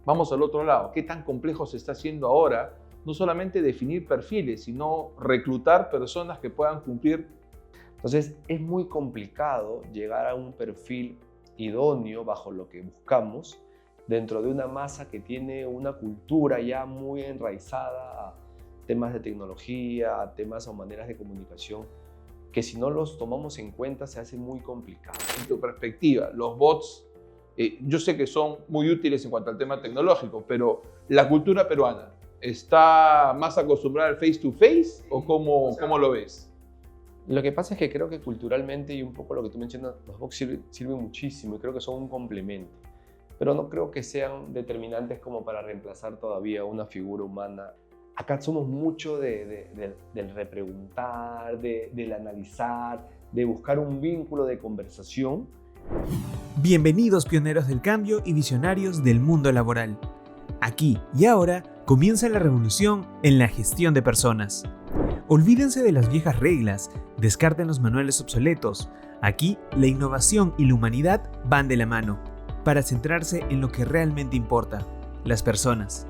vamos al otro lado. ¿Qué tan complejo se está haciendo ahora? No solamente definir perfiles, sino reclutar personas que puedan cumplir. Entonces, es muy complicado llegar a un perfil idóneo bajo lo que buscamos dentro de una masa que tiene una cultura ya muy enraizada a temas de tecnología, a temas o maneras de comunicación, que si no los tomamos en cuenta se hace muy complicado. En tu perspectiva, los bots, yo sé que son muy útiles en cuanto al tema tecnológico, pero la cultura peruana, ¿está más acostumbrada al face-to-face o cómo lo ves? Lo que pasa es que creo que culturalmente, y un poco lo que tú mencionas, los bots sirven muchísimo y creo que son un complemento, pero no creo que sean determinantes como para reemplazar todavía una figura humana. Acá somos mucho del repreguntar, del analizar, de buscar un vínculo de conversación. Bienvenidos pioneros del cambio y visionarios del mundo laboral. Aquí y ahora comienza la revolución en la gestión de personas. Olvídense de las viejas reglas, descarten los manuales obsoletos. Aquí la innovación y la humanidad van de la mano, para centrarse en lo que realmente importa, las personas.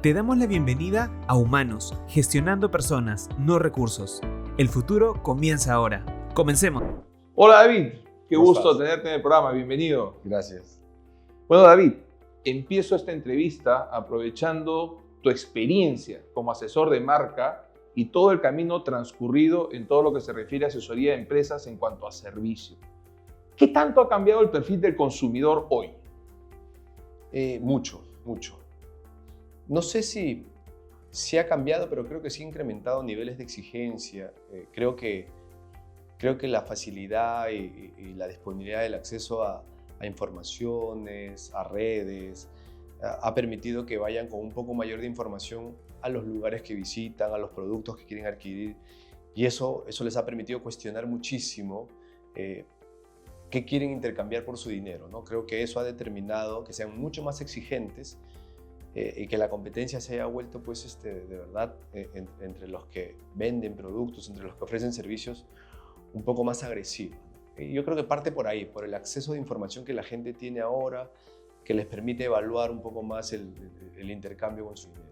Te damos la bienvenida a Humanos, gestionando personas, no recursos. El futuro comienza ahora. Comencemos. Hola David, qué ¿Cómo gusto estás? tenerte en el programa, bienvenido. Gracias. Bueno David, empiezo esta entrevista aprovechando tu experiencia como asesor de marca y todo el camino transcurrido en todo lo que se refiere a asesoría de empresas en cuanto a servicio. ¿Qué tanto ha cambiado el perfil del consumidor hoy? Mucho. No sé si ha cambiado, pero creo que sí ha incrementado niveles de exigencia. Creo que la facilidad y la disponibilidad del acceso a informaciones, a redes, ha permitido que vayan con un poco mayor de información a los lugares que visitan, a los productos que quieren adquirir. Y eso les ha permitido cuestionar muchísimo qué quieren intercambiar por su dinero, ¿no? Creo que eso ha determinado que sean mucho más exigentes y que la competencia se haya vuelto, pues, de verdad, entre los que venden productos, entre los que ofrecen servicios, un poco más agresiva. Y yo creo que parte por ahí, por el acceso de información que la gente tiene ahora, que les permite evaluar un poco más el intercambio con su dinero.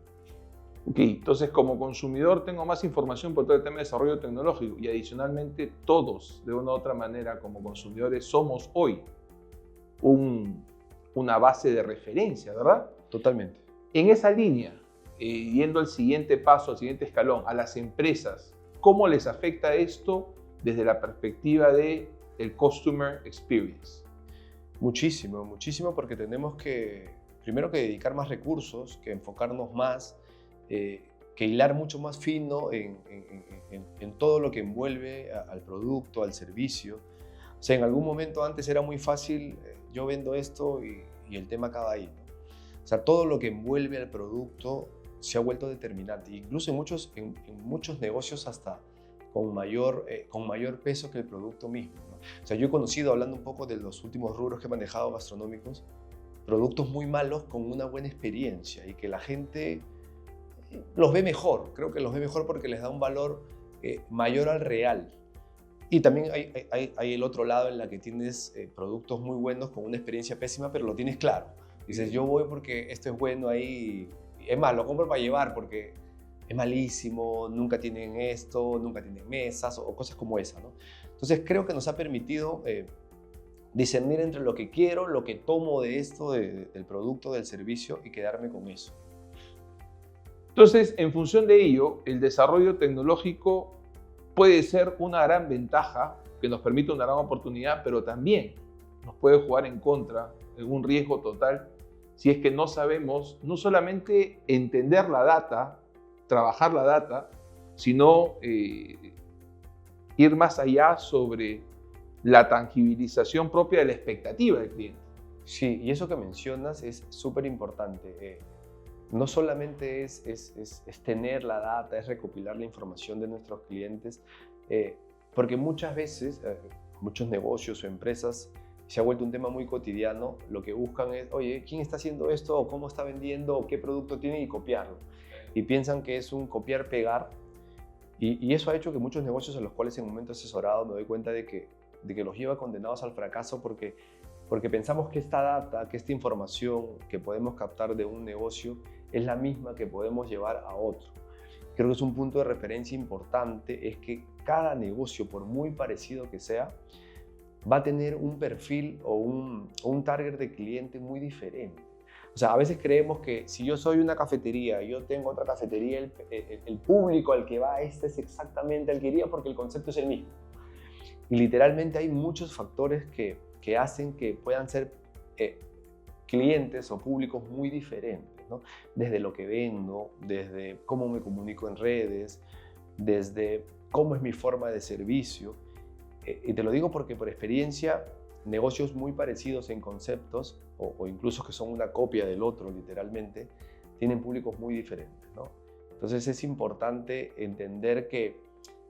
Ok, entonces como consumidor tengo más información por todo el tema de desarrollo tecnológico y adicionalmente todos, de una u otra manera, como consumidores, somos hoy una base de referencia, ¿verdad? Totalmente. En esa línea, yendo al siguiente paso, al siguiente escalón, a las empresas, ¿cómo les afecta esto desde la perspectiva del Customer Experience? Muchísimo, porque tenemos primero que dedicar más recursos, que enfocarnos más, que hilar mucho más fino en todo lo que envuelve al producto, al servicio. O sea, en algún momento antes era muy fácil, yo vendo esto y el tema acaba ahí, ¿no? O sea, todo lo que envuelve al producto se ha vuelto determinante, incluso en muchos negocios hasta con mayor peso que el producto mismo, ¿no? O sea, yo he conocido, hablando un poco de los últimos rubros que he manejado gastronómicos, productos muy malos con una buena experiencia y que la gente los ve mejor. Creo que los ve mejor porque les da un valor mayor al real. Y también hay el otro lado en la que tienes productos muy buenos con una experiencia pésima, pero lo tienes claro. Dices, yo voy porque esto es bueno ahí. Es más, lo compro para llevar porque es malísimo, nunca tienen esto, nunca tienen mesas o cosas como esa, ¿no? Entonces creo que nos ha permitido discernir entre lo que quiero, lo que tomo de esto, del producto, del servicio y quedarme con eso. Entonces, en función de ello, el desarrollo tecnológico puede ser una gran ventaja que nos permite una gran oportunidad, pero también nos puede jugar en contra, en un riesgo total, si es que no sabemos no solamente entender la data, trabajar la data, sino ir más allá sobre la tangibilización propia de la expectativa del cliente. Sí, y eso que mencionas es súper importante. No solamente es tener la data, es recopilar la información de nuestros clientes, porque muchas veces, muchos negocios o empresas, se ha vuelto un tema muy cotidiano. Lo que buscan es, oye, ¿quién está haciendo esto? ¿O cómo está vendiendo? ¿O qué producto tiene? Y copiarlo. Y piensan que es un copiar-pegar. Y eso ha hecho que muchos negocios a los cuales en un momento he asesorado me doy cuenta de que los lleva condenados al fracaso porque porque pensamos que esta data, que esta información que podemos captar de un negocio es la misma que podemos llevar a otro. Creo que es un punto de referencia importante, es que cada negocio, por muy parecido que sea, va a tener un perfil o un target de cliente muy diferente. O sea, a veces creemos que si yo soy una cafetería y yo tengo otra cafetería, el público al que va es exactamente el que iría porque el concepto es el mismo. Y literalmente hay muchos factores que hacen que puedan ser clientes o públicos muy diferentes, ¿no? Desde lo que vendo, desde cómo me comunico en redes, desde cómo es mi forma de servicio. Y te lo digo porque por experiencia, negocios muy parecidos en conceptos o incluso que son una copia del otro literalmente, tienen públicos muy diferentes, ¿no? Entonces es importante entender que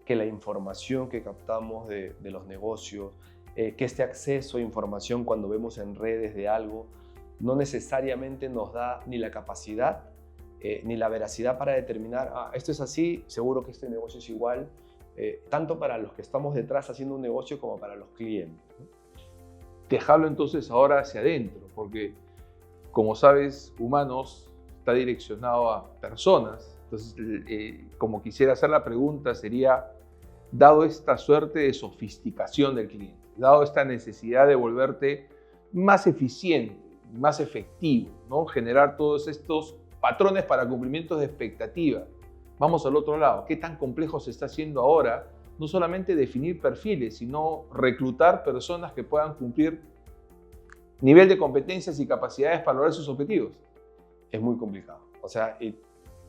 la información que captamos de los negocios, que este acceso a información cuando vemos en redes de algo, no necesariamente nos da ni la capacidad ni la veracidad para determinar, esto es así, seguro que este negocio es igual, tanto para los que estamos detrás haciendo un negocio como para los clientes, ¿no? Dejarlo entonces ahora hacia adentro, porque como sabes, Humanos está direccionado a personas. Entonces, como quisiera hacer la pregunta sería, dado esta suerte de sofisticación del cliente, dado esta necesidad de volverte más eficiente, más efectivo, ¿no? Generar todos estos patrones para cumplimientos de expectativa. Vamos al otro lado. ¿Qué tan complejo se está haciendo ahora? No solamente definir perfiles, sino reclutar personas que puedan cumplir nivel de competencias y capacidades para lograr sus objetivos. Es muy complicado. O sea,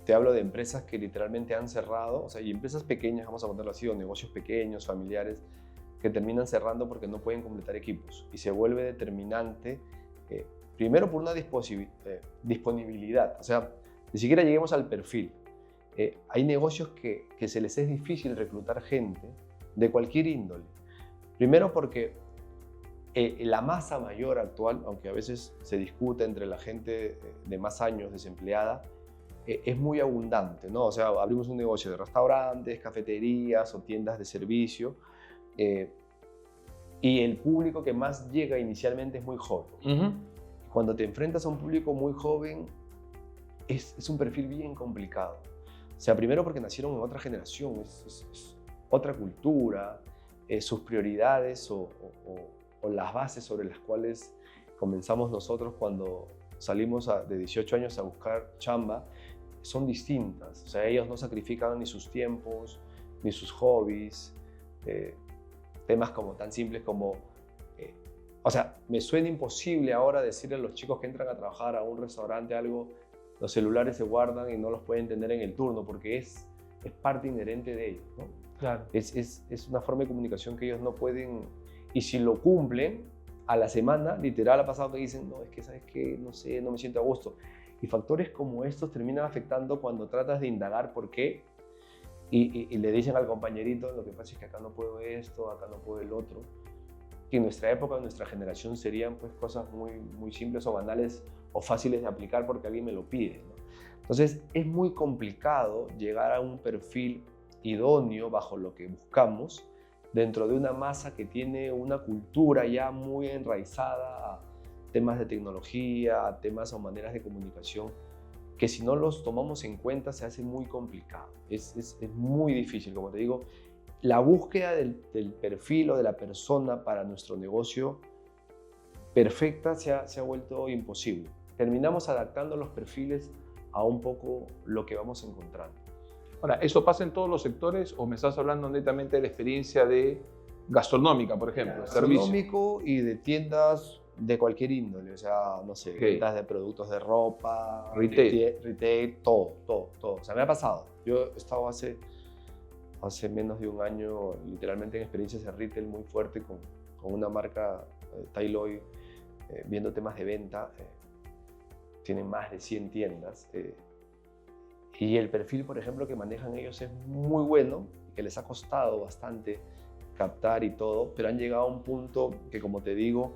te hablo de empresas que literalmente han cerrado, o sea, y empresas pequeñas, vamos a ponerlo así, o negocios pequeños, familiares, que terminan cerrando porque no pueden completar equipos. Y se vuelve determinante, primero por una disponibilidad, o sea, ni siquiera lleguemos al perfil. Hay negocios que se les es difícil reclutar gente de cualquier índole. Primero porque la masa mayor actual, aunque a veces se discute entre la gente de más años desempleada, es muy abundante, ¿no? O sea, abrimos un negocio de restaurantes, cafeterías o tiendas de servicio y el público que más llega inicialmente es muy joven. Uh-huh. Cuando te enfrentas a un público muy joven, es un perfil bien complicado. O sea, primero porque nacieron en otra generación, es otra cultura, sus prioridades o las bases sobre las cuales comenzamos nosotros cuando salimos de 18 años a buscar chamba son distintas. O sea, ellos no sacrifican ni sus tiempos, ni sus hobbies, temas como tan simples como... o sea, me suena imposible ahora decirle a los chicos que entran a trabajar a un restaurante algo, los celulares se guardan y no los pueden tener en el turno porque es parte inherente de ellos, ¿no? Claro. Es una forma de comunicación que ellos no pueden, y si lo cumplen, a la semana, literal ha pasado que dicen, no, es que sabes qué, no sé, no me siento a gusto. Y factores como estos terminan afectando cuando tratas de indagar por qué y le dicen al compañerito, lo que pasa es que acá no puedo esto, acá no puedo el otro. Que en nuestra época, en nuestra generación serían pues cosas muy, muy simples o banales o fáciles de aplicar porque alguien me lo pide, ¿no? Entonces es muy complicado llegar a un perfil idóneo bajo lo que buscamos dentro de una masa que tiene una cultura ya muy enraizada a temas de tecnología, a temas o maneras de comunicación que si no los tomamos en cuenta se hace muy complicado. Es muy difícil, como te digo. La búsqueda del perfil o de la persona para nuestro negocio perfecta se ha vuelto imposible. Terminamos adaptando los perfiles a un poco lo que vamos encontrando. Ahora, ¿eso pasa en todos los sectores o me estás hablando netamente de la experiencia de gastronómica, por ejemplo? Gastronómico y de tiendas de cualquier índole, o sea, no sé, tiendas de productos de ropa, retail, todo. O sea, me ha pasado. Yo he estado hace menos de un año literalmente en experiencias de retail muy fuerte con una marca, Tailoy, viendo temas de venta. Tienen más de 100 tiendas y el perfil, por ejemplo, que manejan ellos es muy bueno, que les ha costado bastante captar y todo, pero han llegado a un punto que, como te digo,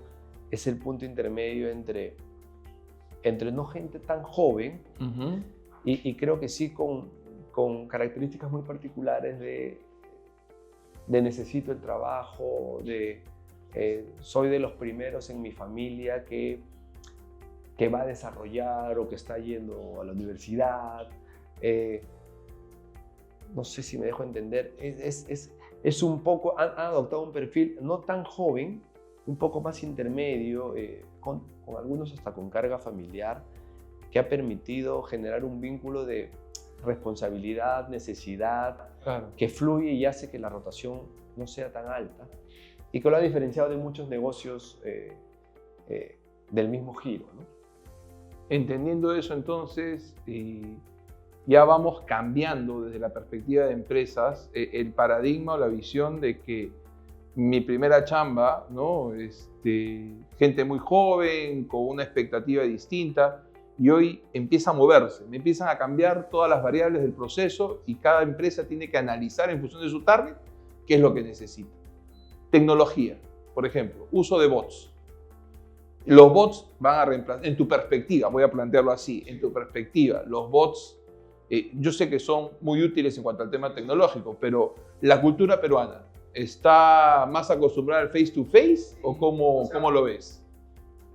es el punto intermedio entre no gente tan joven uh-huh. y creo que sí con características muy particulares de necesito el trabajo, de soy de los primeros en mi familia que va a desarrollar o que está yendo a la universidad. No sé si me dejo entender. Es un poco, han adoptado un perfil no tan joven, un poco más intermedio, con algunos hasta con carga familiar, que ha permitido generar un vínculo de responsabilidad, necesidad, Claro. que fluye y hace que la rotación no sea tan alta y que lo ha diferenciado de muchos negocios del mismo giro, ¿no? Entendiendo eso, entonces, ya vamos cambiando desde la perspectiva de empresas el paradigma o la visión de que mi primera chamba, ¿no? Gente muy joven, con una expectativa distinta, y hoy empieza a moverse, me empiezan a cambiar todas las variables del proceso y cada empresa tiene que analizar en función de su target qué es lo que necesita. Tecnología, por ejemplo, uso de bots. Los bots van a reemplazar, en tu perspectiva, voy a plantearlo así, en tu perspectiva, los bots, yo sé que son muy útiles en cuanto al tema tecnológico, pero la cultura peruana, ¿está más acostumbrada al face-to-face o cómo lo ves?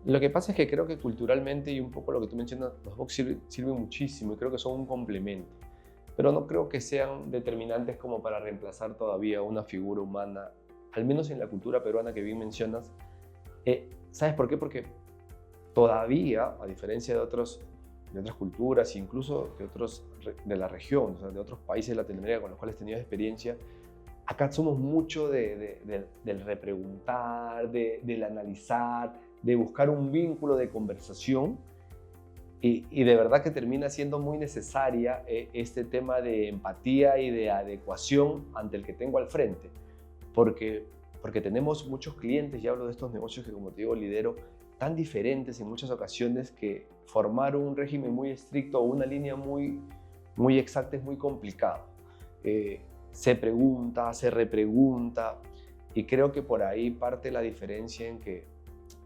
Lo que pasa es que creo que culturalmente, y un poco lo que tú mencionas, los bots sirven muchísimo y creo que son un complemento, pero no creo que sean determinantes como para reemplazar todavía una figura humana, al menos en la cultura peruana que bien mencionas. ¿Sabes por qué? Porque todavía, a diferencia de otras culturas, incluso de la región, o sea, de otros países de Latinoamérica con los cuales he tenido experiencia, acá somos mucho del repreguntar, del analizar, de buscar un vínculo de conversación y de verdad que termina siendo muy necesaria este tema de empatía y de adecuación ante el que tengo al frente, porque tenemos muchos clientes, y hablo de estos negocios que, como te digo, lidero, tan diferentes en muchas ocasiones que formar un régimen muy estricto o una línea muy, muy exacta es muy complicado. Se pregunta, se repregunta, y creo que por ahí parte la diferencia en que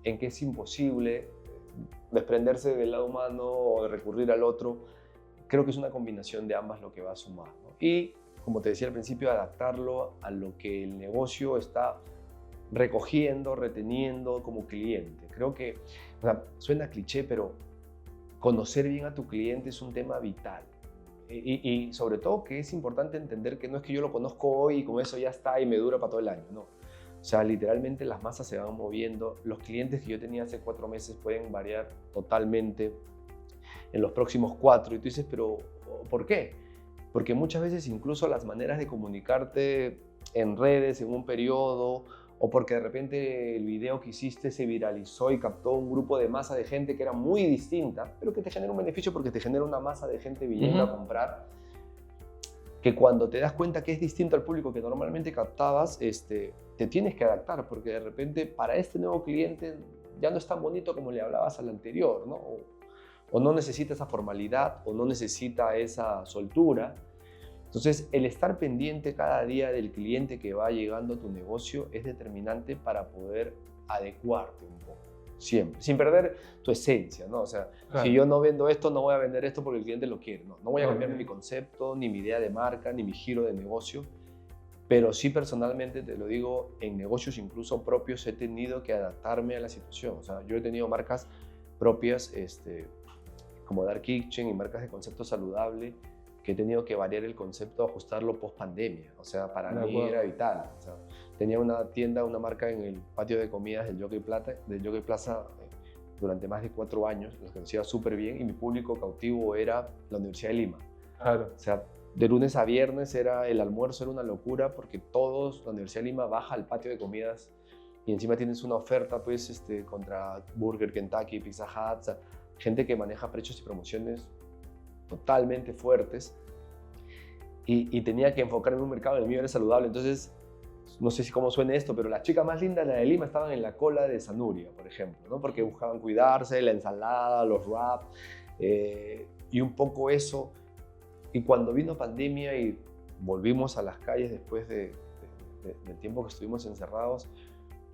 es imposible desprenderse del lado humano o de recurrir al otro. Creo que es una combinación de ambas lo que va a sumar, ¿no? Y, como te decía al principio, adaptarlo a lo que el negocio está recogiendo, reteniendo como cliente. Creo que, o sea, suena cliché, pero conocer bien a tu cliente es un tema vital. Y sobre todo que es importante entender que no es que yo lo conozco hoy y con eso ya está y me dura para todo el año, no. O sea, literalmente las masas se van moviendo. Los clientes que yo tenía hace 4 meses pueden variar totalmente en los próximos 4. Y tú dices, pero ¿por qué? Porque muchas veces incluso las maneras de comunicarte en redes, en un periodo, o porque de repente el video que hiciste se viralizó y captó un grupo de masa de gente que era muy distinta, pero que te genera un beneficio porque te genera una masa de gente viniendo a comprar, que cuando te das cuenta que es distinto al público que normalmente captabas, te tienes que adaptar, porque de repente para este nuevo cliente ya no es tan bonito como le hablabas al anterior, ¿no? O no necesita esa formalidad, o no necesita esa soltura. Entonces, el estar pendiente cada día del cliente que va llegando a tu negocio es determinante para poder adecuarte un poco, siempre, sin perder tu esencia, ¿no? O sea, Claro. si yo no vendo esto, no voy a vender esto porque el cliente lo quiere, ¿no? No voy a cambiar mi concepto, ni mi idea de marca, ni mi giro de negocio, pero sí personalmente, te lo digo, en negocios incluso propios he tenido que adaptarme a la situación. O sea, yo he tenido marcas propias, como Dark Kitchen y marcas de concepto saludable, que he tenido que variar el concepto, ajustarlo post pandemia. O sea, para mí era vital. O sea, tenía una tienda, una marca en el patio de comidas del Jockey Plaza durante más de 4 años, lo conocía súper bien, y mi público cautivo era la Universidad de Lima. Claro. O sea, de lunes a viernes el almuerzo era una locura porque todos, la Universidad de Lima baja al patio de comidas y encima tienes una oferta pues, contra Burger, Kentucky, Pizza Hut, o sea, gente que maneja precios y promociones totalmente fuertes, y tenía que enfocarme en un mercado, el mío era saludable. Entonces, no sé si cómo suena esto, pero las chicas más lindas, la de Lima, estaban en la cola de Sanuria, por ejemplo, ¿no? Porque buscaban cuidarse, la ensalada, los wraps, y un poco eso. Y cuando vino pandemia y volvimos a las calles después del tiempo que estuvimos encerrados,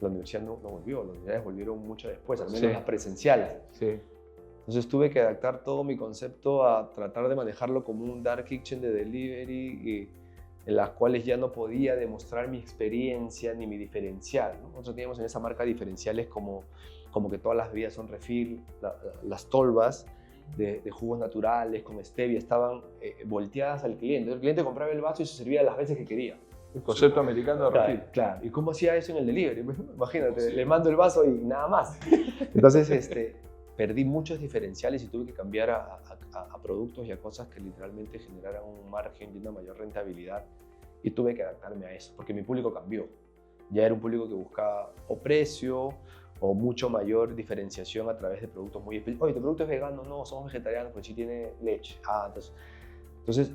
la universidad no volvió, las universidades volvieron mucho después, al menos las presenciales. Sí. Entonces tuve que adaptar todo mi concepto a tratar de manejarlo como un dark kitchen de delivery en las cuales ya no podía demostrar mi experiencia ni mi diferencial, ¿no? Nosotros teníamos en esa marca diferenciales como que todas las bebidas son refill, las tolvas de jugos naturales con stevia estaban volteadas al cliente. El cliente compraba el vaso y se servía las veces que quería. El concepto americano de refill. Claro. ¿Y cómo hacía eso en el delivery? Imagínate, le mando el vaso y nada más. Entonces, perdí muchos diferenciales y tuve que cambiar a productos y a cosas que literalmente generaran un margen y una mayor rentabilidad. Y tuve que adaptarme a eso, porque mi público cambió. Ya era un público que buscaba o precio o mucho mayor diferenciación a través de productos muy específicos. Oye, ¿tu producto es vegano? No, somos vegetarianos, pues sí tiene leche. Entonces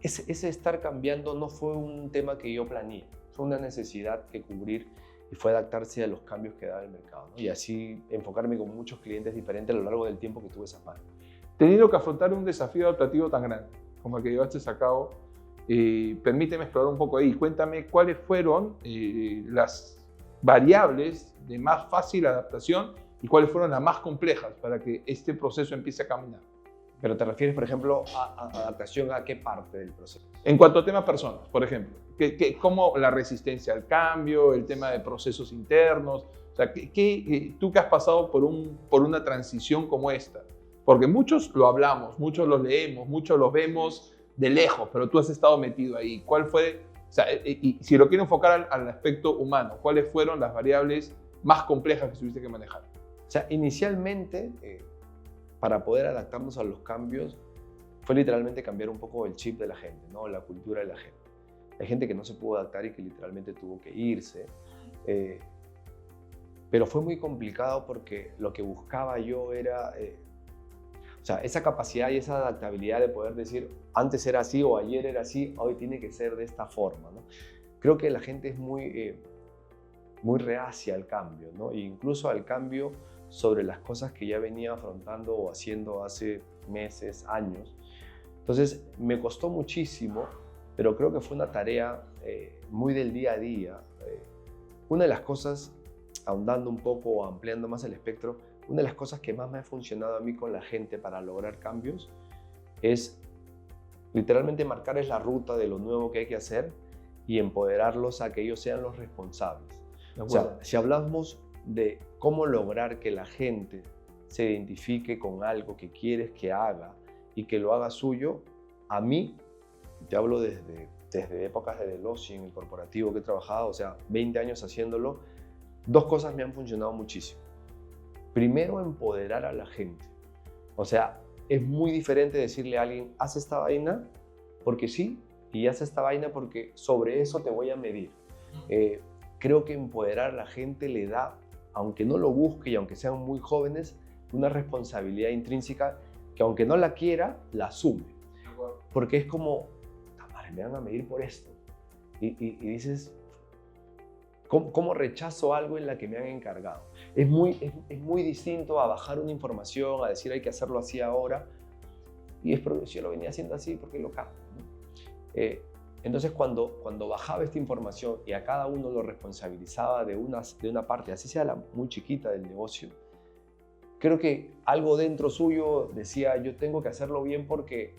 ese estar cambiando no fue un tema que yo planeé, fue una necesidad que cubrir y fue adaptarse a los cambios que daba el mercado, ¿no? Y así enfocarme con muchos clientes diferentes a lo largo del tiempo que tuve esas marcas. Teniendo que afrontar un desafío adaptativo tan grande como el que llevaste a cabo, permíteme explorar un poco ahí. Cuéntame cuáles fueron las variables de más fácil adaptación y cuáles fueron las más complejas para que este proceso empiece a caminar. ¿Pero te refieres, por ejemplo, a adaptación a qué parte del proceso? En cuanto a temas personas, por ejemplo, ¿cómo la resistencia al cambio, el tema de procesos internos? O sea, tú que has pasado por una transición como esta, porque muchos lo hablamos, muchos los leemos, muchos los vemos de lejos, pero tú has estado metido ahí. ¿Cuál fue, o sea, y si lo quiero enfocar al aspecto humano, cuáles fueron las variables más complejas que tuviste que manejar? O sea, inicialmente, para poder adaptarnos a los cambios, fue literalmente cambiar un poco el chip de la gente, ¿no? La cultura de la gente. Hay gente que no se pudo adaptar y que literalmente tuvo que irse. Pero fue muy complicado porque lo que buscaba yo era, o sea, esa capacidad y esa adaptabilidad de poder decir, antes era así o ayer era así, hoy tiene que ser de esta forma, ¿no? Creo que la gente es muy reacia al cambio, ¿no? E incluso al cambio sobre las cosas que ya venía afrontando o haciendo hace meses, años. Entonces, me costó muchísimo, pero creo que fue una tarea muy del día a día. Una de las cosas, ahondando un poco o ampliando más el espectro, una de las cosas que más me ha funcionado a mí con la gente para lograr cambios es literalmente marcarles la ruta de lo nuevo que hay que hacer y empoderarlos a que ellos sean los responsables. O sea, si hablamos de cómo lograr que la gente se identifique con algo que quieres que haga y que lo haga suyo, a mí, te hablo desde épocas de Deloitte en el corporativo que he trabajado, o sea, 20 años haciéndolo, dos cosas me han funcionado muchísimo. Primero, empoderar a la gente. O sea, es muy diferente decirle a alguien, haz esta vaina porque sí, y haz esta vaina porque sobre eso te voy a medir. Creo que empoderar a la gente le da, aunque no lo busque y aunque sean muy jóvenes, una responsabilidad intrínseca que aunque no la quiera, la asume. Porque es como, madre, me van a medir por esto. Y dices, ¿cómo rechazo algo en la que me han encargado? Es muy distinto a bajar una información, a decir hay que hacerlo así ahora. Y es porque yo lo venía haciendo así porque lo cambio, ¿no? Entonces, cuando bajaba esta información y a cada uno lo responsabilizaba de una parte, así sea la muy chiquita del negocio, creo que algo dentro suyo decía, yo tengo que hacerlo bien porque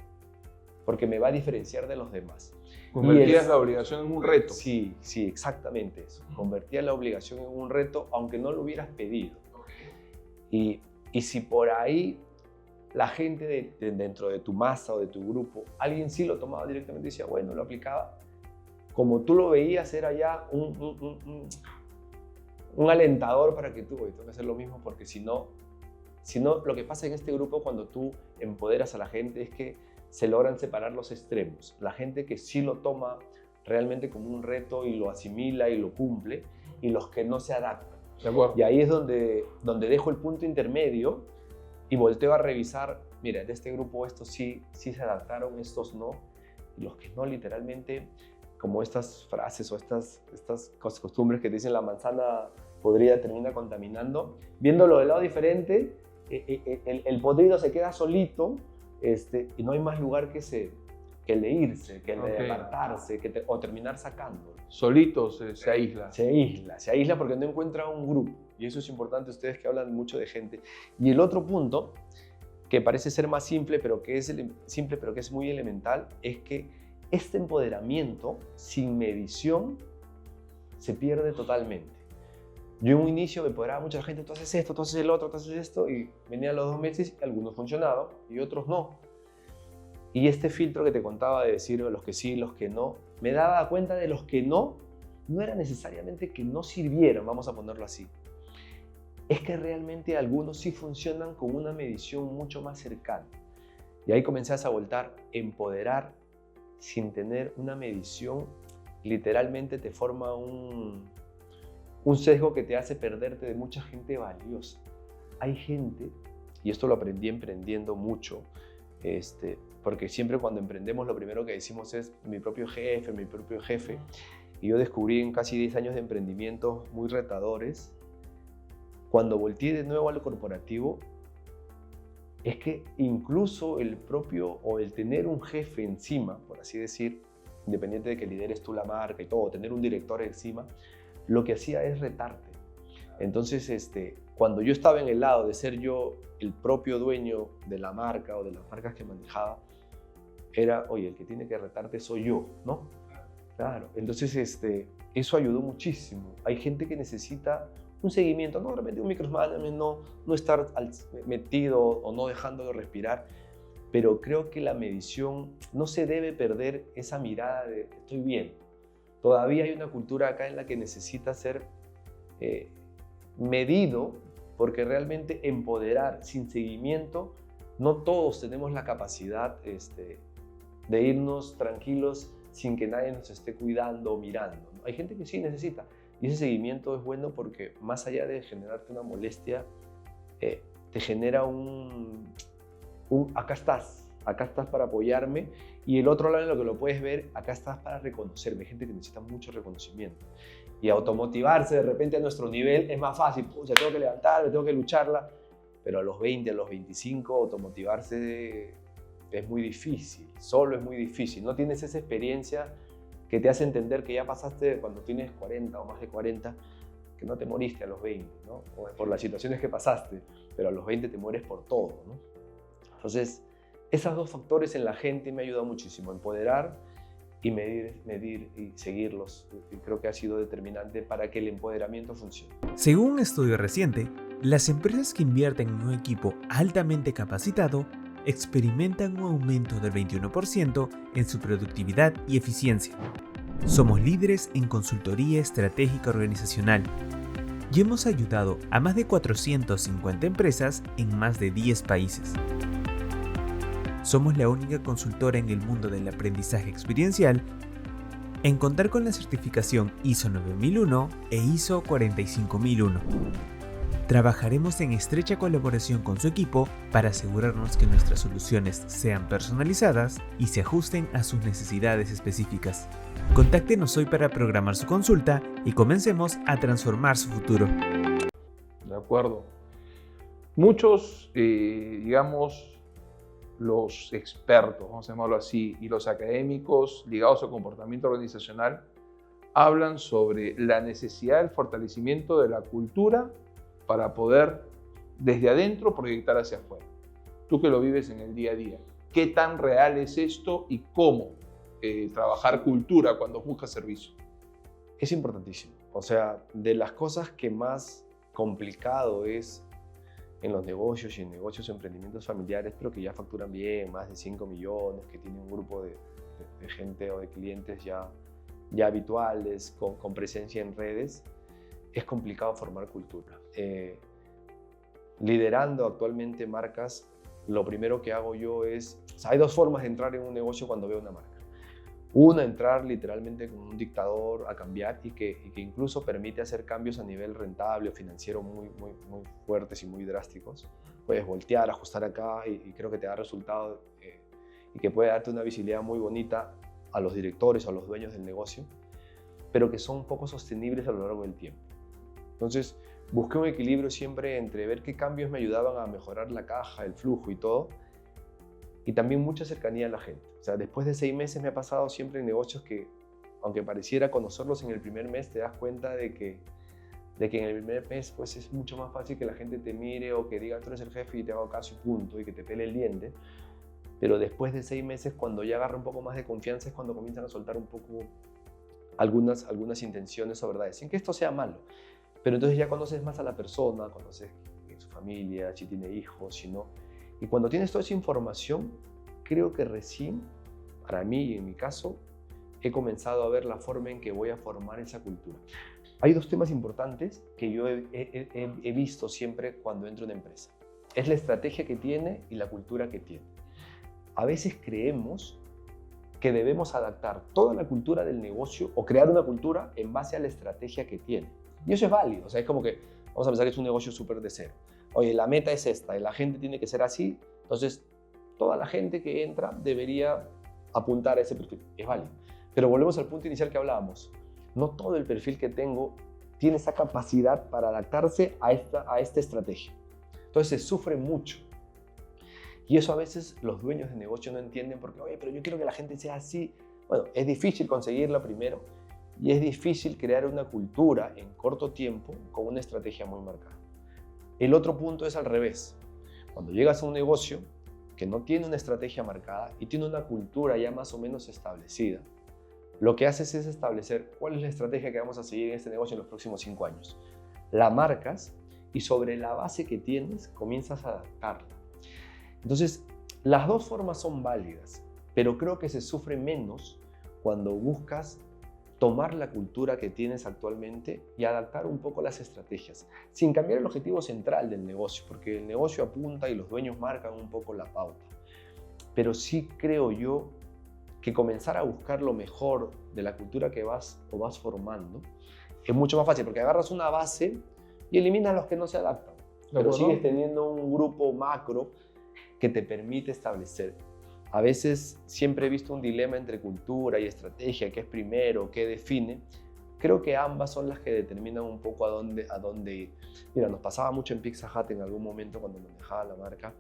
me va a diferenciar de los demás. Convertías la obligación en un reto. Sí, exactamente eso. Convertías la obligación en un reto, aunque no lo hubieras pedido. Y si por ahí la gente dentro de tu masa o de tu grupo, alguien sí lo tomaba directamente y decía, bueno, lo aplicaba, como tú lo veías, era ya un alentador para que tú, tengo que hacer lo mismo, porque si no, lo que pasa en este grupo cuando tú empoderas a la gente es que se logran separar los extremos. La gente que sí lo toma realmente como un reto y lo asimila y lo cumple, y los que no se adaptan. De acuerdo. Y ahí es donde dejo el punto intermedio y volteo a revisar, mira, de este grupo estos sí se adaptaron, estos no, y los que no, literalmente, como estas frases o estas costumbres que te dicen la manzana podrida termina contaminando, viéndolo del lado diferente, el podrido se queda solito, y no hay más lugar que el de irse, que el de apartarse, o terminar sacándolo. Solito se aísla. Se aísla porque no encuentra un grupo. Y eso es importante, ustedes que hablan mucho de gente. Y el otro punto, que parece ser más simple, pero que es muy elemental, es que este empoderamiento sin medición se pierde totalmente. Yo en un inicio me empoderaba mucha gente, tú haces esto, tú haces el otro, tú haces esto, y venían los 2 meses y algunos funcionaban y otros no. Y este filtro que te contaba de decir los que sí, los que no, me daba cuenta de los que no era necesariamente que no sirvieran, vamos a ponerlo así. Es que realmente algunos sí funcionan con una medición mucho más cercana. Y ahí comencé a voltar, empoderar sin tener una medición, literalmente te forma un sesgo que te hace perderte de mucha gente valiosa. Hay gente, y esto lo aprendí emprendiendo mucho, porque siempre cuando emprendemos lo primero que decimos es mi propio jefe, y yo descubrí en casi 10 años de emprendimientos muy retadores, cuando volteé de nuevo a lo corporativo, es que incluso el propio o el tener un jefe encima, por así decir, independiente de que lideres tú la marca y todo, tener un director encima, lo que hacía es retarte. Entonces, cuando yo estaba en el lado de ser yo el propio dueño de la marca o de las marcas que manejaba, era, oye, el que tiene que retarte soy yo, ¿no? Claro. Entonces, eso ayudó muchísimo. Hay gente que necesita un seguimiento, no realmente un micromanagement, no estar metido o no dejándolo respirar, pero creo que la medición no se debe perder esa mirada de estoy bien. Todavía hay una cultura acá en la que necesita ser medido, porque realmente empoderar sin seguimiento, no todos tenemos la capacidad de irnos tranquilos sin que nadie nos esté cuidando o mirando, ¿no? Hay gente que sí necesita, y ese seguimiento es bueno porque más allá de generarte una molestia, te genera acá estás para apoyarme, y el otro lado en lo que lo puedes ver, acá estás para reconocerme. Hay gente que necesita mucho reconocimiento, y automotivarse de repente a nuestro nivel es más fácil, pucha, tengo que levantarme, tengo que lucharla, pero a los 20, a los 25, automotivarse es muy difícil, solo es muy difícil, no tienes esa experiencia que te hace entender que ya pasaste cuando tienes 40 o más de 40, que no te moriste a los 20, ¿no? O por las situaciones que pasaste, pero a los 20 te mueres por todo, ¿no? Entonces, esos 2 factores en la gente me ayudan muchísimo, empoderar y medir y seguirlos. Y creo que ha sido determinante para que el empoderamiento funcione. Según un estudio reciente, las empresas que invierten en un equipo altamente capacitado experimentan un aumento del 21% en su productividad y eficiencia. Somos líderes en consultoría estratégica organizacional y hemos ayudado a más de 450 empresas en más de 10 países. Somos la única consultora en el mundo del aprendizaje experiencial en contar con la certificación ISO 9001 e ISO 45001. Trabajaremos en estrecha colaboración con su equipo para asegurarnos que nuestras soluciones sean personalizadas y se ajusten a sus necesidades específicas. Contáctenos hoy para programar su consulta y comencemos a transformar su futuro. De acuerdo. Muchos, digamos, los expertos, vamos a llamarlo así, y los académicos ligados al comportamiento organizacional hablan sobre la necesidad del fortalecimiento de la cultura para poder desde adentro proyectar hacia afuera. Tú que lo vives en el día a día, ¿qué tan real es esto y cómo trabajar cultura cuando buscas servicio? Es importantísimo. O sea, de las cosas que más complicado es en los negocios y en negocios, emprendimientos familiares, pero que ya facturan bien, más de 5 millones, que tienen un grupo de gente o de clientes ya habituales, con presencia en redes, es complicado formar cultura. Liderando actualmente marcas, lo primero que hago yo es, o sea, hay 2 formas de entrar en un negocio cuando veo una marca. Una, entrar literalmente como un dictador a cambiar y que incluso permite hacer cambios a nivel rentable o financiero muy fuertes y muy drásticos. Puedes voltear, ajustar acá y creo que te da resultado y que puede darte una visibilidad muy bonita a los directores o a los dueños del negocio, pero que son poco sostenibles a lo largo del tiempo. Entonces, busqué un equilibrio siempre entre ver qué cambios me ayudaban a mejorar la caja, el flujo y todo, y también mucha cercanía a la gente. O sea, después de 6 meses me ha pasado siempre en negocios que, aunque pareciera conocerlos en el primer mes, te das cuenta de que en el primer mes pues, es mucho más fácil que la gente te mire o que diga tú eres el jefe y te hago caso y punto, y que te pele el diente. pero después de 6 meses, cuando ya agarra un poco más de confianza, es cuando comienzan a soltar un poco algunas intenciones o verdades, sin que esto sea malo. Pero entonces ya conoces más a la persona, conoces su familia, si tiene hijos, si no. Y cuando tienes toda esa información, creo que recién, para mí y en mi caso, he comenzado a ver la forma en que voy a formar esa cultura. Hay 2 temas importantes que yo he visto siempre cuando entro en una empresa. Es la estrategia que tiene y la cultura que tiene. A veces creemos que debemos adaptar toda la cultura del negocio o crear una cultura en base a la estrategia que tiene. Y eso es válido. O sea, es como que vamos a pensar que es un negocio súper de cero. Oye, la meta es esta y la gente tiene que ser así. Entonces, toda la gente que entra debería apuntar a ese perfil. Es válido. Pero volvemos al punto inicial que hablábamos. No todo el perfil que tengo tiene esa capacidad para adaptarse a esta estrategia. Entonces, se sufre mucho. Y eso a veces los dueños de negocio no entienden porque, oye, pero yo quiero que la gente sea así. Bueno, es difícil conseguirlo primero y es difícil crear una cultura en corto tiempo con una estrategia muy marcada. El otro punto es al revés. Cuando llegas a un negocio que no tiene una estrategia marcada y tiene una cultura ya más o menos establecida, lo que haces es establecer cuál es la estrategia que vamos a seguir en este negocio en los próximos 5 años. La marcas y sobre la base que tienes comienzas a adaptarla. Entonces, las 2 formas son válidas, pero creo que se sufre menos cuando buscas tomar la cultura que tienes actualmente y adaptar un poco las estrategias, sin cambiar el objetivo central del negocio, porque el negocio apunta y los dueños marcan un poco la pauta. Pero sí creo yo que comenzar a buscar lo mejor de la cultura que vas formando es mucho más fácil, porque agarras una base y eliminas los que no se adaptan, pero sigues teniendo un grupo macro que te permite establecer. A veces siempre he visto un dilema entre cultura y estrategia, qué es primero, qué define. Creo que ambas son las que determinan un poco a dónde ir. Mira, nos pasaba mucho en Pizza Hut en algún momento cuando manejaba la marca.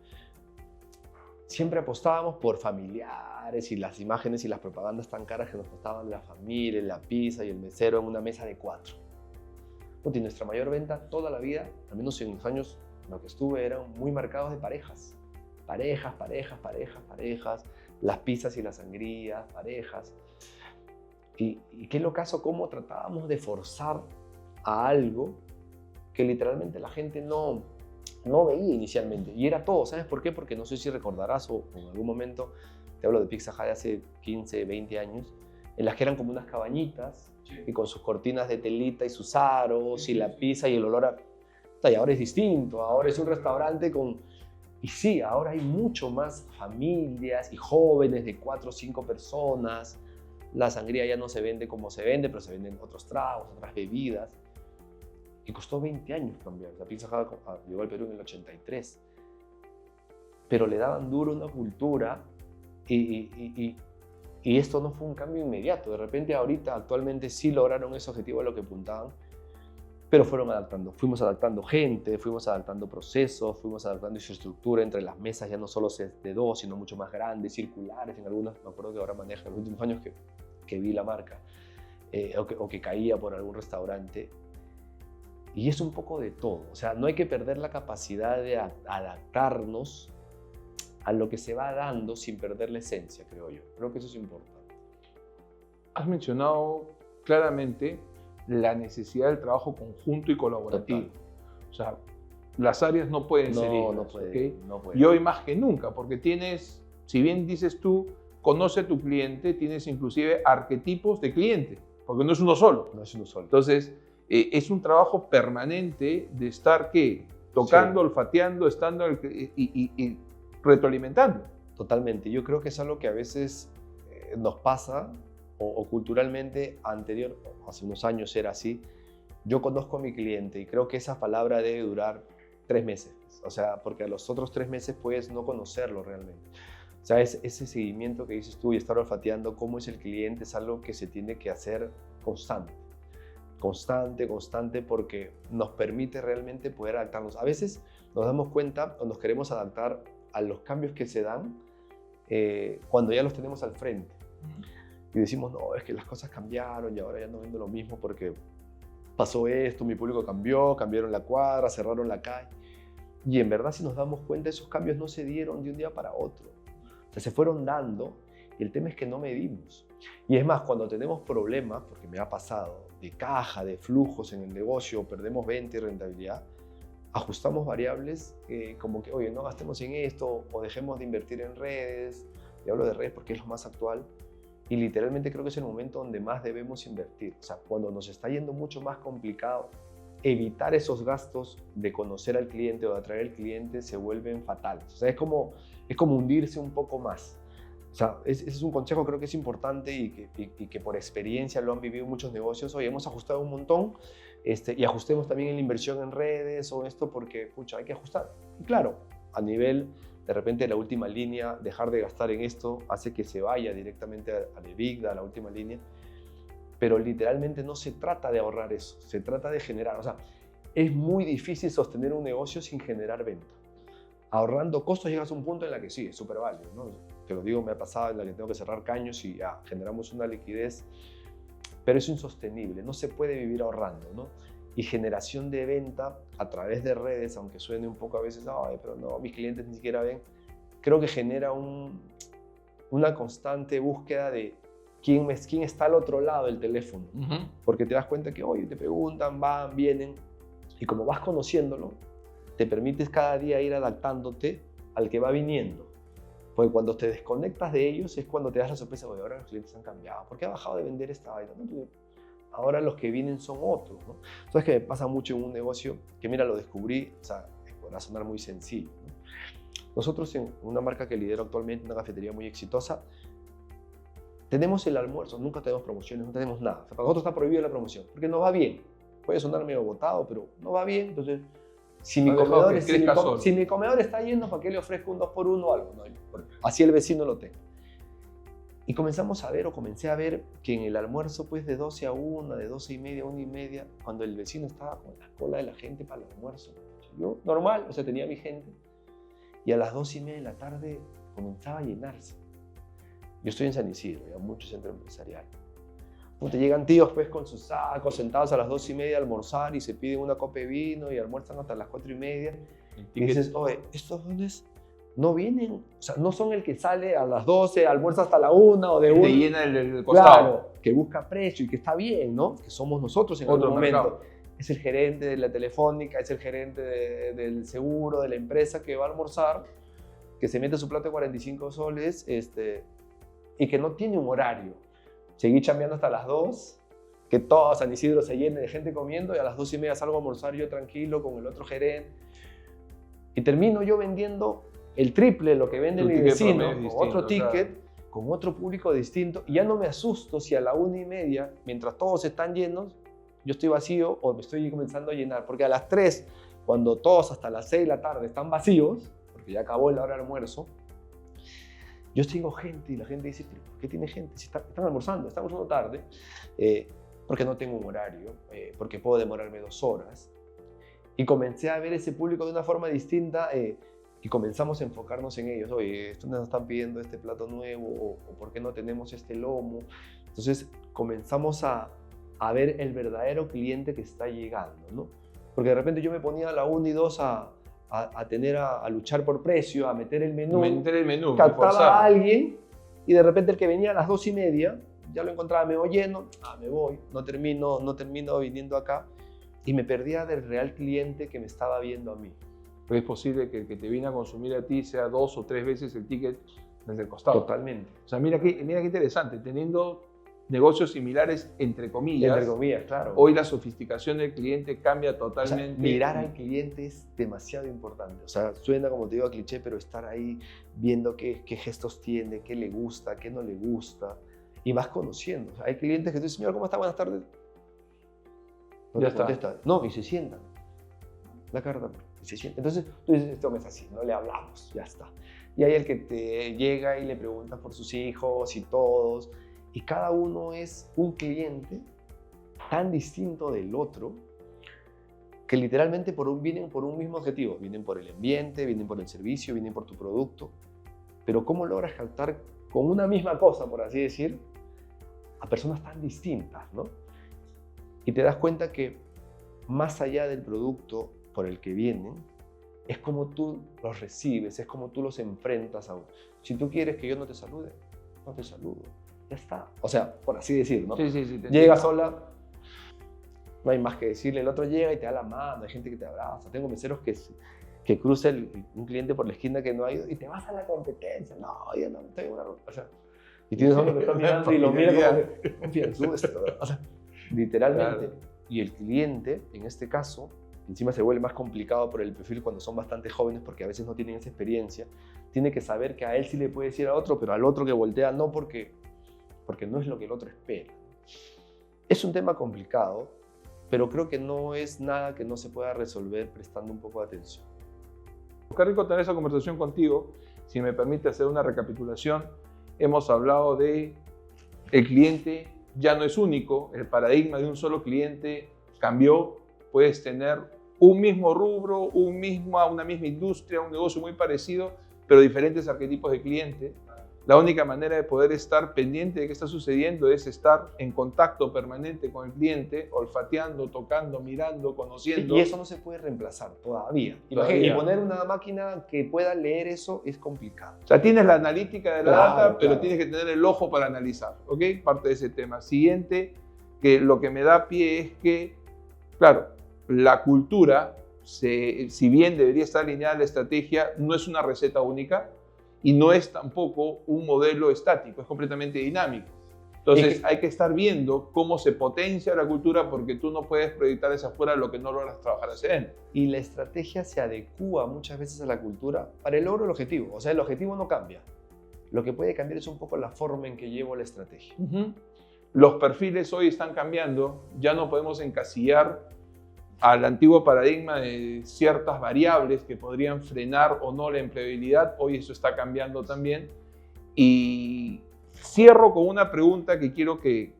Siempre apostábamos por familiares y las imágenes y las propagandas tan caras que nos costaban la familia, la pizza y el mesero en una mesa de 4. Y nuestra mayor venta toda la vida, al menos en los años en los que estuve, eran muy marcados de parejas. Parejas, las pizzas y las sangrías, parejas. Y qué locazo cómo tratábamos de forzar a algo que literalmente la gente no veía inicialmente. Y era todo, ¿sabes por qué? Porque no sé si recordarás o en algún momento, te hablo de Pizza Hut de hace 15, 20 años, en las que eran como unas cabañitas, sí, y con sus cortinas de telita y sus aros, sí, y la pizza y el olor a... Y ahora es distinto, ahora es un restaurante con... Y sí, ahora hay mucho más familias y jóvenes de 4 o 5 personas. La sangría ya no se vende como se vende, pero se venden otros tragos, otras bebidas. Y costó 20 años cambiar. La Pizza Hut llegó al Perú en el 83. Pero le daban duro una cultura y esto no fue un cambio inmediato. De repente ahorita, actualmente sí lograron ese objetivo a lo que apuntaban, pero fueron adaptando. Fuimos adaptando gente, fuimos adaptando procesos, fuimos adaptando infraestructura entre las mesas, ya no solo de 2, sino mucho más grandes, circulares. En algunas, me acuerdo que ahora maneja en los últimos años que vi la marca, o que caía por algún restaurante. Y es un poco de todo. O sea, no hay que perder la capacidad de adaptarnos a lo que se va dando sin perder la esencia, creo yo. Creo que eso es importante. Has mencionado claramente la necesidad del trabajo conjunto y colaborativo. Total. O sea, las áreas no pueden ser iguales. No puede. Y hoy más que nunca, porque tienes, si bien dices tú, conoce a tu cliente, tienes inclusive arquetipos de cliente, porque no es uno solo. No es uno solo. Entonces, es un trabajo permanente de estar, ¿qué? Tocando, sí, olfateando, estando y retroalimentando. Totalmente. Yo creo que es algo que a veces nos pasa, o culturalmente hace unos años era así. Yo conozco a mi cliente y creo que esa palabra debe durar 3 meses. O sea, porque a los otros 3 meses puedes no conocerlo realmente. O sea, ese seguimiento que dices tú y estar olfateando cómo es el cliente es algo que se tiene que hacer constante, porque nos permite realmente poder adaptarnos. A veces nos damos cuenta o nos queremos adaptar a los cambios que se dan cuando ya los tenemos al frente. Y decimos, no, es que las cosas cambiaron y ahora ya no vendo lo mismo porque pasó esto, mi público cambió, cambiaron la cuadra, cerraron la calle. Y en verdad, si nos damos cuenta, esos cambios no se dieron de un día para otro. sea, se fueron dando y el tema es que no medimos. Y es más, cuando tenemos problemas, porque me ha pasado, de caja, de flujos en el negocio, perdemos venta y rentabilidad, ajustamos variables como que, oye, no gastemos en esto o dejemos de invertir en redes. Y hablo de redes porque es lo más actual. Y literalmente creo que es el momento donde más debemos invertir. O sea, cuando nos está yendo mucho más complicado, evitar esos gastos de conocer al cliente o de atraer al cliente se vuelven fatales. O sea, es como hundirse un poco más. O sea, ese es un consejo, creo que es importante y que por experiencia lo han vivido muchos negocios. Oye, hemos ajustado un montón y ajustemos también en la inversión en redes o esto porque, pucha, hay que ajustar. Y claro, a nivel, de repente, la última línea, dejar de gastar en esto hace que se vaya directamente al EBITDA, a la última línea. Pero literalmente no se trata de ahorrar eso, se trata de generar. O sea, es muy difícil sostener un negocio sin generar venta. Ahorrando costos llegas a un punto en la que sí, es súper válido, ¿no? Te lo digo, me ha pasado en la que tengo que cerrar caños y ya, generamos una liquidez, pero es insostenible, no se puede vivir ahorrando, ¿no? Y generación de venta a través de redes, aunque suene un poco a veces, ay, pero no, mis clientes ni siquiera ven, creo que genera una constante búsqueda de quién está al otro lado del teléfono, porque te das cuenta que, oye, te preguntan, van, vienen, y como vas conociéndolo, te permites cada día ir adaptándote al que va viniendo. Porque cuando te desconectas de ellos es cuando te das la sorpresa, oye, ahora los clientes han cambiado. ¿Por qué ha bajado de vender esta vaina? No, ahora los que vienen son otros, ¿no? Entonces que me pasa mucho en un negocio que, mira, lo descubrí, o sea, podrá sonar muy sencillo, ¿no? Nosotros en una marca que lidero actualmente, una cafetería muy exitosa, tenemos el almuerzo, nunca tenemos promociones, no tenemos nada. O sea, para nosotros está prohibida la promoción, porque no va bien. Puede sonar medio botado, pero no va bien, entonces... Si mi comedor está lleno, ¿para qué le ofrezco un 2x1 o algo? No, así el vecino lo tenga. Y comencé a ver que en el almuerzo, pues de 12 a 1, de 12 y media a 1 y media, cuando el vecino estaba con la cola de la gente para el almuerzo, yo normal, o sea, tenía mi gente, y a las 2 y media de la tarde comenzaba a llenarse. Yo estoy en San Isidro, hay mucho centro empresarial. Te llegan tíos pues con sus sacos, sentados a las 2 y media a almorzar y se piden una copa de vino y almuerzan hasta las 4 y media. Y dices, oye, estos dones no vienen, o sea, no son el que sale a las 12, almuerza hasta la 1 o de 1. Te llena el costado. Claro, que busca precio y que está bien, ¿no? Que somos nosotros en otro algún momento. mercado. Es el gerente de la telefónica, es el gerente del seguro, de la empresa que va a almorzar, que se mete su plato de 45 soles y que no tiene un horario. Seguí chambeando hasta las 2, que todo San Isidro se llene de gente comiendo y a las 2 y media salgo a almorzar yo tranquilo con el otro gerente. Y termino yo vendiendo el triple de lo que vende mi vecino, con otro ticket, con otro público distinto. Y ya no me asusto si a la 1 y media, mientras todos están llenos, yo estoy vacío o me estoy comenzando a llenar. Porque a las 3, cuando todos hasta las 6 de la tarde están vacíos, porque ya acabó la hora de almuerzo, yo tengo gente y la gente dice, ¿pero por qué tiene gente? Si están almorzando tarde, porque no tengo un horario, porque puedo demorarme 2 horas. Y comencé a ver ese público de una forma distinta y comenzamos a enfocarnos en ellos. Oye, esto nos están pidiendo este plato nuevo o ¿por qué no tenemos este lomo? Entonces comenzamos a ver el verdadero cliente que está llegando, ¿no? Porque de repente yo me ponía a la 1 y 2 a luchar por precio, a meter el menú, captaba a alguien y de repente el que venía a las 2 y media ya lo encontraba medio lleno, me voy, no termino viniendo acá y me perdía del real cliente que me estaba viendo a mí. Porque es posible que el que te viene a consumir a ti sea 2 o 3 veces el ticket desde el costado. Totalmente. O sea, mira qué interesante, teniendo negocios similares, entre comillas. Entre comillas, claro. Hoy la sofisticación del cliente cambia totalmente. O sea, mirar al cliente es demasiado importante. O sea, suena como te digo a cliché, pero estar ahí viendo qué gestos tiene, qué le gusta, qué no le gusta. Y vas conociendo. O sea, hay clientes que tú dices, señor, ¿cómo está? Buenas tardes. No ya te contesta. No, y se sientan. La carta, y se sientan. Entonces tú dices, esto no es así, no le hablamos, ya está. Y hay el que te llega y le pregunta por sus hijos y todos. Y cada uno es un cliente tan distinto del otro que literalmente vienen por un mismo objetivo. Vienen por el ambiente, vienen por el servicio, vienen por tu producto. Pero ¿cómo logras captar con una misma cosa, por así decir, a personas tan distintas, ¿no? Y te das cuenta que más allá del producto por el que vienen, es como tú los recibes, es como tú los enfrentas a uno. Si tú quieres que yo no te salude, no te saludo. Ya está. O sea, por así decir, ¿no? Sí, sí, sí. Llega sola, no hay más que decirle. El otro llega y te da la mano, hay gente que te abraza. Tengo meseros que cruza un cliente por la esquina que no ha ido y te vas a la competencia. No, yo no estoy en una... O sea, y tienes a uno que está mirando y lo mira como que, confianzudo esto. O sea, literalmente. Claro. Y el cliente, en este caso, encima se vuelve más complicado por el perfil cuando son bastante jóvenes porque a veces no tienen esa experiencia, tiene que saber que a él sí le puede decir a otro, pero al otro que voltea no, porque no es lo que el otro espera. Es un tema complicado, pero creo que no es nada que no se pueda resolver prestando un poco de atención. Qué rico tener esa conversación contigo. Si me permite hacer una recapitulación, hemos hablado de el cliente ya no es único, el paradigma de un solo cliente cambió. Puedes tener un mismo rubro, una misma industria, un negocio muy parecido, pero diferentes arquetipos de cliente. La única manera de poder estar pendiente de qué está sucediendo es estar en contacto permanente con el cliente, olfateando, tocando, mirando, conociendo. Y eso no se puede reemplazar todavía. Y poner una máquina que pueda leer eso es complicado. O sea, tienes la analítica de la Claro, data, pero claro. tienes que tener el ojo para analizar, ¿ok? Parte de ese tema. Siguiente, que lo que me da pie es que, claro, la cultura, si bien debería estar alineada a la estrategia, no es una receta única y no es tampoco un modelo estático, es completamente dinámico. Entonces hay que estar viendo cómo se potencia la cultura porque tú no puedes proyectar hacia afuera lo que no logras trabajar hacia adentro. Y la estrategia se adecúa muchas veces a la cultura para el logro del objetivo. O sea, el objetivo no cambia. Lo que puede cambiar es un poco la forma en que llevo la estrategia. Los perfiles hoy están cambiando, ya no podemos encasillar al antiguo paradigma de ciertas variables que podrían frenar o no la empleabilidad. Hoy eso está cambiando también. Y cierro con una pregunta que quiero que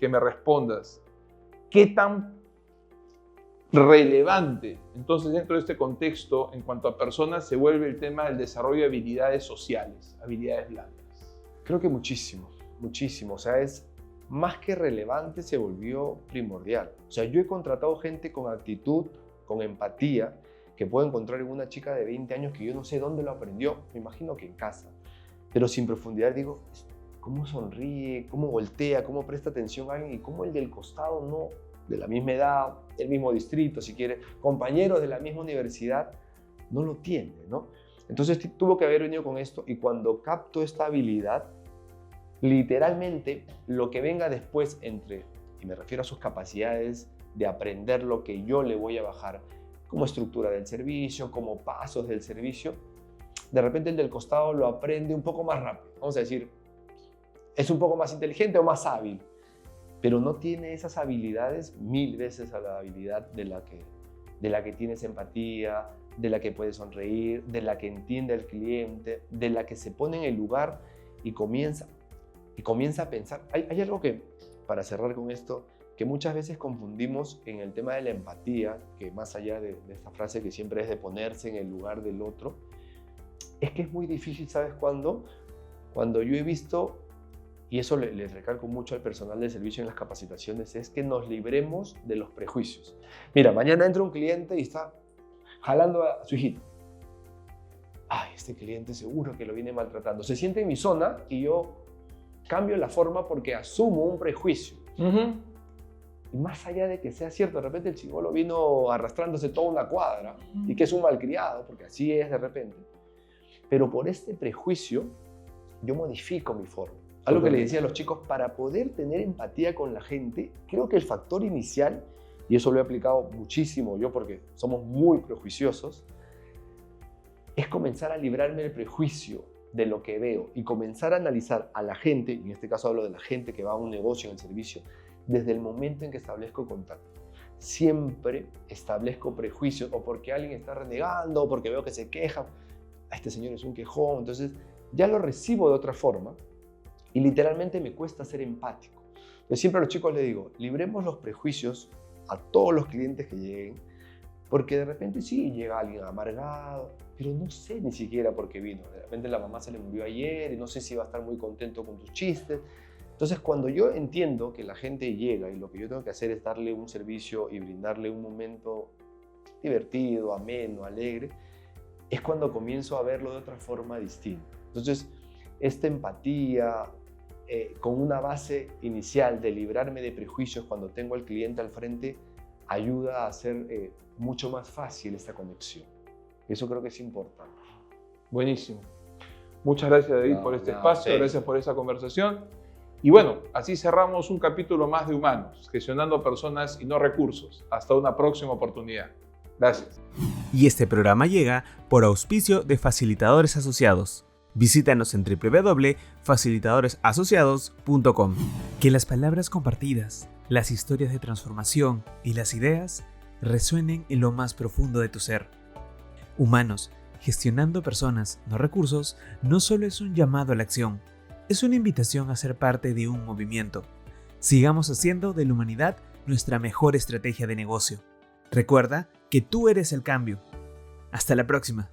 me respondas. ¿Qué tan relevante, entonces, dentro de este contexto, en cuanto a personas, se vuelve el tema del desarrollo de habilidades sociales, habilidades blandas? Creo que muchísimo, muchísimo. O sea, es más que relevante, se volvió primordial. O sea, yo he contratado gente con actitud, con empatía, que puedo encontrar en una chica de 20 años que yo no sé dónde lo aprendió, me imagino que en casa. Pero sin profundidad digo, cómo sonríe, cómo voltea, cómo presta atención a alguien y cómo el del costado no, de la misma edad, del mismo distrito, si quiere, compañeros de la misma universidad, no lo tiene, ¿no? Entonces tuvo que haber venido con esto y cuando capto esta habilidad, literalmente lo que venga después y me refiero a sus capacidades de aprender lo que yo le voy a bajar, como estructura del servicio, como pasos del servicio, de repente el del costado lo aprende un poco más rápido. Vamos a decir, es un poco más inteligente o más hábil, pero no tiene esas habilidades 1000 veces a la habilidad de la que tienes empatía, de la que puede sonreír, de la que entiende al cliente, de la que se pone en el lugar y comienza a pensar. Hay algo que, para cerrar con esto, que muchas veces confundimos en el tema de la empatía, que más allá de esta frase que siempre es de ponerse en el lugar del otro, es que es muy difícil, ¿sabes cuándo? Cuando yo he visto, y eso les recalco mucho al personal de servicio en las capacitaciones, es que nos libremos de los prejuicios. Mira, mañana entra un cliente y está jalando a su hijito. Ay, este cliente seguro que lo viene maltratando. Se siente en mi zona y yo cambio la forma porque asumo un prejuicio. Y más allá de que sea cierto, de repente el chibolo vino arrastrándose toda una cuadra y que es un malcriado, porque así es de repente. Pero por este prejuicio, yo modifico mi forma. Algo que le decía a los chicos, para poder tener empatía con la gente, creo que el factor inicial, y eso lo he aplicado muchísimo yo porque somos muy prejuiciosos, es comenzar a librarme del prejuicio de lo que veo y comenzar a analizar a la gente, en este caso hablo de la gente que va a un negocio en el servicio, desde el momento en que establezco contacto. Siempre establezco prejuicios o porque alguien está renegando o porque veo que se queja, este señor es un quejón, entonces ya lo recibo de otra forma y literalmente me cuesta ser empático. Entonces siempre a los chicos les digo, libremos los prejuicios a todos los clientes que lleguen, porque de repente sí, llega alguien amargado, pero no sé ni siquiera por qué vino. De repente la mamá se le murió ayer y no sé si va a estar muy contento con tus chistes. Entonces cuando yo entiendo que la gente llega y lo que yo tengo que hacer es darle un servicio y brindarle un momento divertido, ameno, alegre, es cuando comienzo a verlo de otra forma distinta. Entonces, esta empatía, con una base inicial de librarme de prejuicios cuando tengo al cliente al frente, ayuda a hacer mucho más fácil esta conexión. Eso creo que es importante. Buenísimo. Muchas gracias, David, por este espacio, sí. gracias por esa conversación. Y bueno, así cerramos un capítulo más de Humanos, gestionando personas y no recursos. Hasta una próxima oportunidad. Gracias. Y este programa llega por auspicio de Facilitadores Asociados. Visítanos en www.facilitadoresasociados.com. Que las palabras compartidas, las historias de transformación y las ideas resuenen en lo más profundo de tu ser. Humanos, gestionando personas, no recursos, no solo es un llamado a la acción, es una invitación a ser parte de un movimiento. Sigamos haciendo de la humanidad nuestra mejor estrategia de negocio. Recuerda que tú eres el cambio. Hasta la próxima.